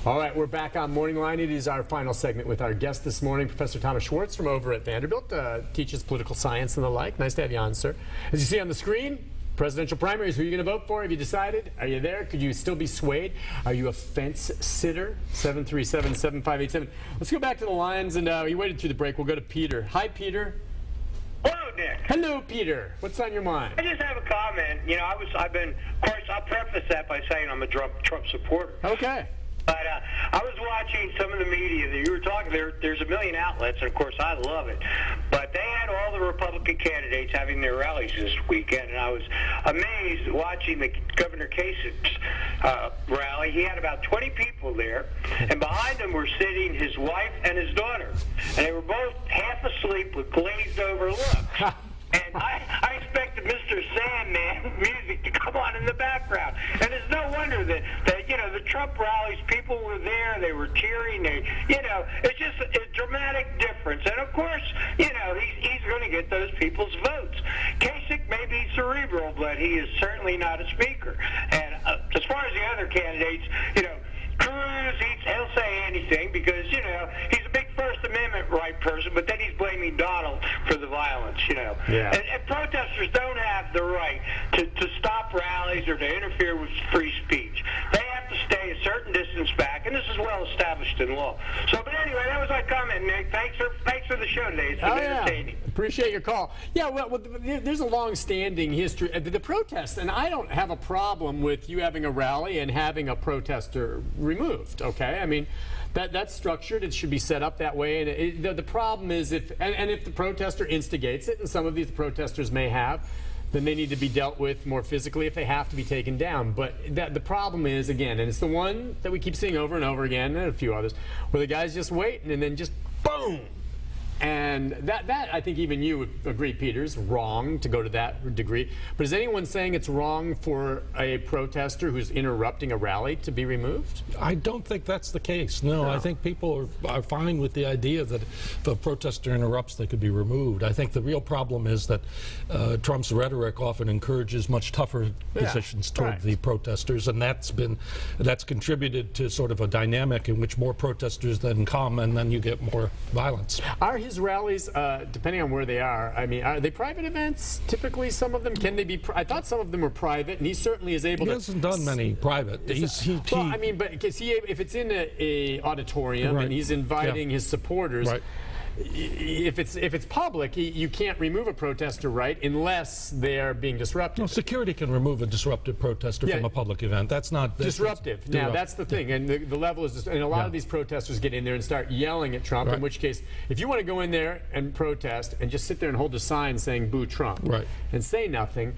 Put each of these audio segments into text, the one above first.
All right, we're back on Morning Line. It is our final segment with our guest this morning, Professor Thomas Schwartz from over at Vanderbilt, teaches political science and the like. Nice to have you on, sir. As you see on the screen, presidential primaries, who are you going to vote for? Have you decided? Are you there? Could you still be swayed? Are you a fence sitter? 737-7587. Let's go back to the lines, and you waited through the break. We'll go to Peter. Hi, Peter. Hello, Nick. Hello, Peter. What's on your mind? I just have a comment. You know, of course, I'll preface that by saying I'm a Trump supporter. Okay. But I was watching some of the media that you were talking. There's a million outlets, and of course I love it. But they had all the Republican candidates having their rallies this weekend, and I was amazed watching the Governor Kasich's rally. He had about 20 people there, and behind him were sitting his wife and his daughter, and they were both half asleep with glazed over looks. And I expected Mr. Sandman music to come on in the background. And it's no wonder that you know, the Trump rallies, people were there, they were cheering, it's just a dramatic difference. And of course, you know, he's going to get those people's votes. Kasich may be cerebral, but he is certainly not a speaker. And as far as the other candidates, you know, Cruz, he'll say anything because, you know, he's a big First Amendment right person, but then he's blaming Donald for the violence, you know. Yeah. And protesters don't have the right to stop rallies or to interfere with free speech. They have to stay a certain distance back, and this is well established in law. So, but anyway, that was my comment, Nick. Thanks for the show today. It's been entertaining. Appreciate your call. Yeah, well, there's a long-standing history. The protests, and I don't have a problem with you having a rally and having a protester removed, okay? I mean, that's structured. It should be set up that way. And the problem is if the protester instigates it, and some of these protesters may have, then they need to be dealt with more physically if they have to be taken down. But the problem is, again, and it's the one that we keep seeing over and over again, and a few others, where the guy's just waiting and then just boom. And that I think even you would agree, Peter, is wrong to go to that degree. But is anyone saying it's wrong for a protester who's interrupting a rally to be removed? I don't think that's the case. No. I think people are fine with the idea that if a protester interrupts, they could be removed. I think the real problem is that Trump's rhetoric often encourages much tougher positions toward the protesters, and that's contributed to sort of a dynamic in which more protesters then come, and then you get more violence. Are his rallies, depending on where they are, I mean, are they private events? Typically, some of them, can they be? I thought some of them were private, and he certainly is able to. He hasn't done many private. Well, I mean, but is he, if it's in a auditorium and he's inviting his supporters, if it's public, you can't remove a protester, right, unless they're being disruptive. No, security can remove a disruptive protester from a public event. That's not disruptive. Now that's the thing, and the level is, and a lot of these protesters get in there and start yelling at Trump. In which case, if you want to go in there and protest and just sit there and hold a sign saying "Boo Trump" and say nothing,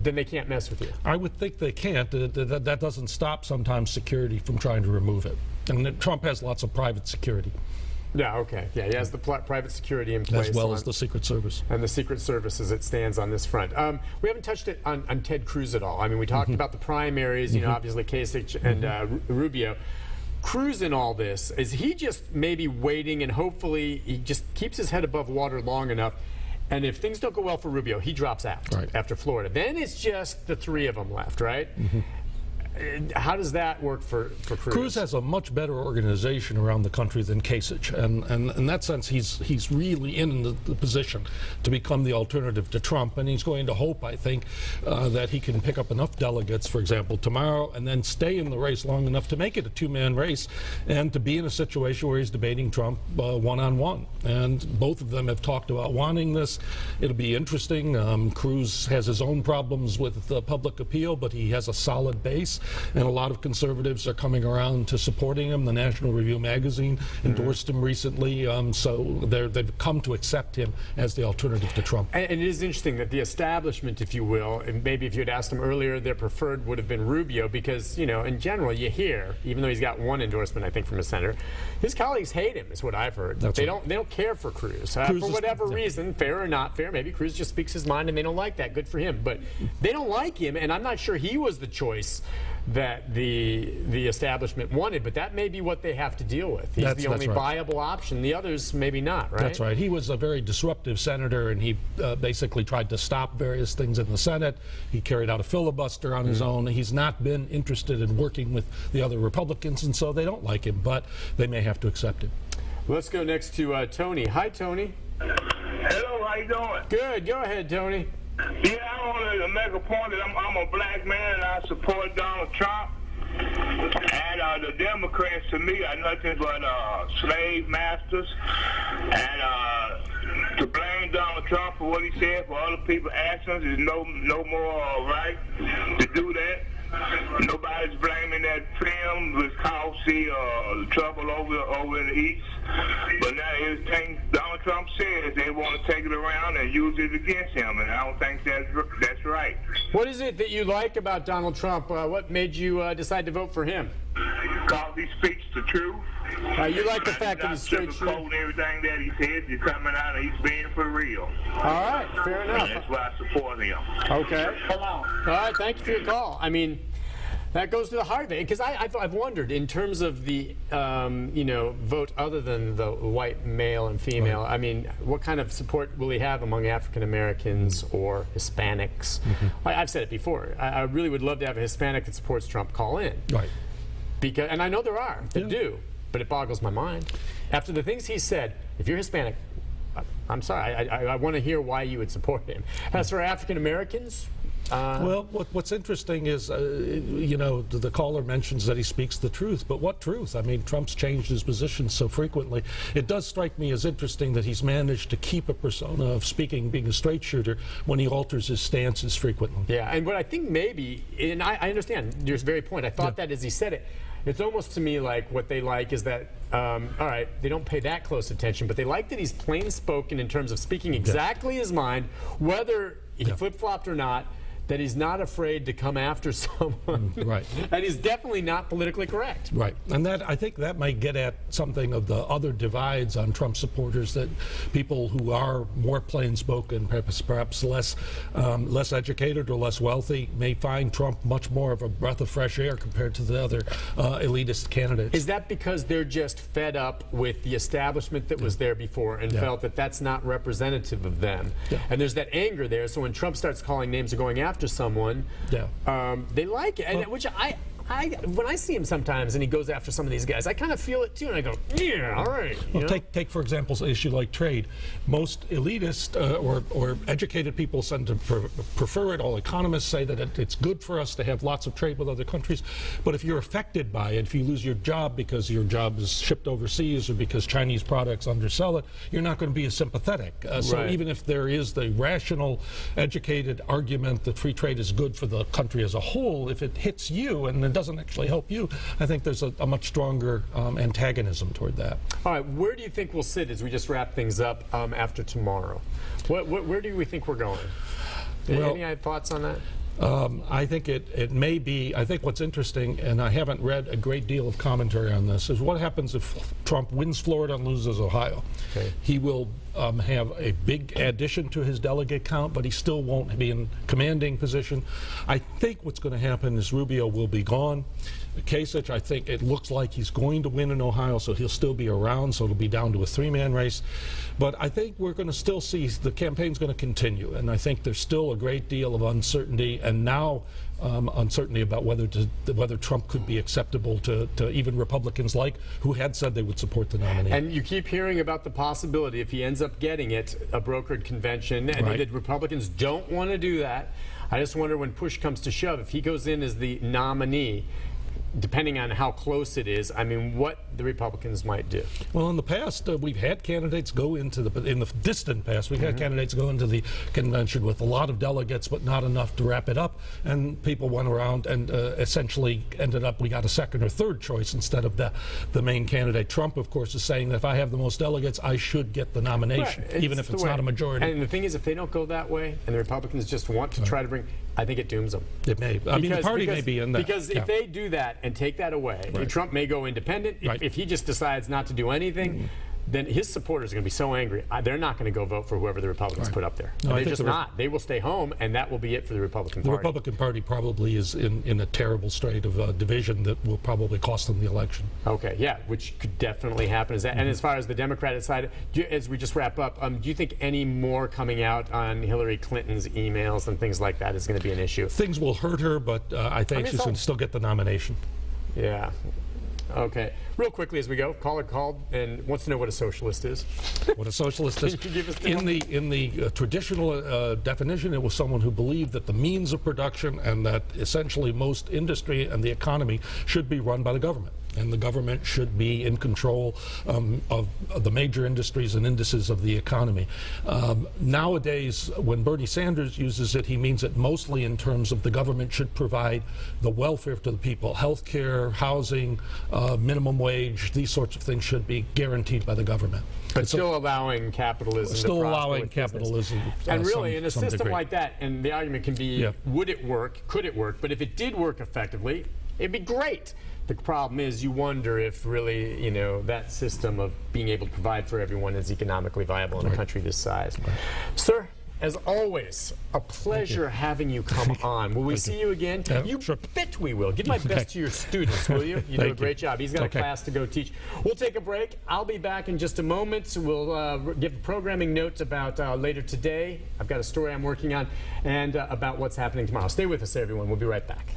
then they can't mess with you. I would think they can't. That doesn't stop sometimes security from trying to remove it. And Trump has lots of private security. Yeah, okay. Yeah, he has the private security in place. As well as the Secret Service. And the Secret Service as it stands on this front. We haven't touched it on Ted Cruz at all. I mean, we talked about the primaries, you know, obviously Kasich and Rubio. Cruz in all this, is he just maybe waiting and hopefully he just keeps his head above water long enough, and if things don't go well for Rubio, he drops out after Florida. Then it's just the three of them left, right? How does that work for Cruz? Cruz has a much better organization around the country than Kasich, and in that sense, he's really in the position to become the alternative to Trump, and he's going to hope, I think, that he can pick up enough delegates, for example, tomorrow, and then stay in the race long enough to make it a two-man race, and to be in a situation where he's debating Trump one-on-one. And both of them have talked about wanting this. It'll be interesting. Cruz has his own problems with the public appeal, but he has a solid base. And a lot of conservatives are coming around to supporting him. The National Review magazine endorsed him recently, so they've come to accept him as the alternative to Trump. And it is interesting that the establishment, if you will, and maybe if you had asked them earlier, their preferred would have been Rubio, because, you know, in general, you hear, even though he's got one endorsement, I think, from a senator, his colleagues hate him, is what I've heard. They don't care for Cruz. For whatever reason, fair or not fair, maybe Cruz just speaks his mind and they don't like that. Good for him. But they don't like him, and I'm not sure he was the choice that the establishment wanted, but that may be what they have to deal with. He's the only right. viable option. The others, maybe not, right? That's right. He was a very disruptive senator, and he basically tried to stop various things in the Senate. He carried out a filibuster on his own. He's not been interested in working with the other Republicans, and so they don't like him, but they may have to accept him. Let's go next to Tony. Hi, Tony. Hello, how you doing? Good. Go ahead, Tony. Yeah, I wanted to make a point that I'm a black man and I support Donald Trump. And the Democrats, to me, are nothing but slave masters. And to blame Donald Trump for what he said for other people's actions is no more right to do that. Nobody's blaming that film was caused the trouble over in the East. But now everything Donald Trump says, they want to take it around and use it against him, and I don't think that's right. What is it that you like about Donald Trump? What made you decide to vote for him? Because he speaks the truth. You like the fact that he's straight shooting? Everything that he says, he's coming out and he's being for real. All right, fair enough. That's why I support him. Okay. All right, thank you for your call. I mean, that goes to the heart of it, because I've wondered in terms of the vote other than the white male and female. Right. I mean, what kind of support will he have among African Americans or Hispanics? I've said it before. I really would love to have a Hispanic that supports Trump call in. Right. Because, and I know there are that do, but it boggles my mind. After the things he said, if you're Hispanic, I'm sorry, I want to hear why you would support him. As for African Americans, well, what's interesting is, the caller mentions that he speaks the truth, but what truth? I mean, Trump's changed his position so frequently. It does strike me as interesting that he's managed to keep a persona of being a straight shooter when he alters his stances frequently. Yeah, and what I think maybe, and I understand your very point, I thought that as he said it, it's almost to me like what they like is that, all right, they don't pay that close attention, but they like that he's plain spoken in terms of speaking exactly his mind, whether he flip-flopped or not, that he's not afraid to come after someone. Right. And he's definitely not politically correct. Right. And I think that might get at something of the other divides on Trump supporters, that people who are more plain-spoken, perhaps less educated or less wealthy, may find Trump much more of a breath of fresh air compared to the other elitist candidates. Is that because they're just fed up with the establishment that was there before and felt that that's not representative of them? And there's that anger there, so when Trump starts calling names or going after someone, they like it, and which when I see him sometimes and he goes after some of these guys, I kind of feel it too, and I go, yeah, all right. Well, take for example an issue like trade. Most elitist or educated people tend to prefer it. All economists say that it's good for us to have lots of trade with other countries. But if you're affected by it, if you lose your job because your job is shipped overseas or because Chinese products undersell it, you're not going to be as sympathetic. So even if there is the rational, educated argument that free trade is good for the country as a whole, if it hits you and it doesn't actually help you, I think there's a much stronger antagonism toward that. All right, where do you think we'll sit as we just wrap things up after tomorrow? Where do we think we're going? Well, any thoughts on that? I think it may be. I think what's interesting, and I haven't read a great deal of commentary on this, is what happens if Trump wins Florida and loses Ohio. Okay. He will have a big addition to his delegate count, but he still won't be in commanding position. I think what's going to happen is Rubio will be gone. Kasich, I think it looks like he's going to win in Ohio, so he'll still be around, so it'll be down to a three-man race. But I think we're going to still see the campaign's going to continue, and I think there's still a great deal of uncertainty, and now uncertainty about whether Trump could be acceptable to even Republicans who had said they would support the nominee. And you keep hearing about the possibility, if he ends up getting it, a brokered convention, and the Republicans don't want to do that. I just wonder, when push comes to shove, if he goes in as the nominee, depending on how close it is, I mean, what the Republicans might do. Well, in the past, we've had candidates go in the distant past, we've had candidates go into the convention with a lot of delegates, but not enough to wrap it up, and people went around and essentially ended up, we got a second or third choice instead of the main candidate. Trump, of course, is saying that if I have the most delegates, I should get the nomination, even if it's not a majority. And the thing is, if they don't go that way, and the Republicans just want to try to bring, I think it dooms them. It may. I mean, the party may be in that. Because if they do that and take that away, Trump may go independent. If he just decides not to do anything, then his supporters are going to be so angry. They're not going to go vote for whoever the Republicans put up there. No, I They're think just not. They will stay home, and that will be it for the Republican Party. The Republican Party probably is in a terrible state of division that will probably cost them the election. Okay, yeah, which could definitely happen. And as far as the Democratic side, as we just wrap up, do you think any more coming out on Hillary Clinton's emails and things like that is going to be an issue? Things will hurt her, but I think she's going to still get the nomination. Yeah. Okay. Real quickly as we go, caller called and wants to know what a socialist is. What a socialist is. Can you give us the In the traditional definition, it was someone who believed that the means of production and that essentially most industry and the economy should be run by the government. And the government should be in control of the major industries and indices of the economy. Nowadays, when Bernie Sanders uses it, he means it mostly in terms of the government should provide the welfare to the people. Health care, housing, minimum wage, these sorts of things should be guaranteed by the government. But still allowing capitalism to prosper allowing with capitalism. And really, in a system degree. like that, and the argument can be, would it work, could it work? But if it did work effectively, it'd be great. The problem is you wonder if really, that system of being able to provide for everyone is economically viable in a country this size. Sir, as always, a pleasure having you come on. Will we see you again? You sure. bet we will. Give my best to your students, will you? You do a great job. He's got a class to go teach. We'll take a break. I'll be back in just a moment. So we'll give programming notes about later today. I've got a story I'm working on and about what's happening tomorrow. Stay with us, everyone. We'll be right back.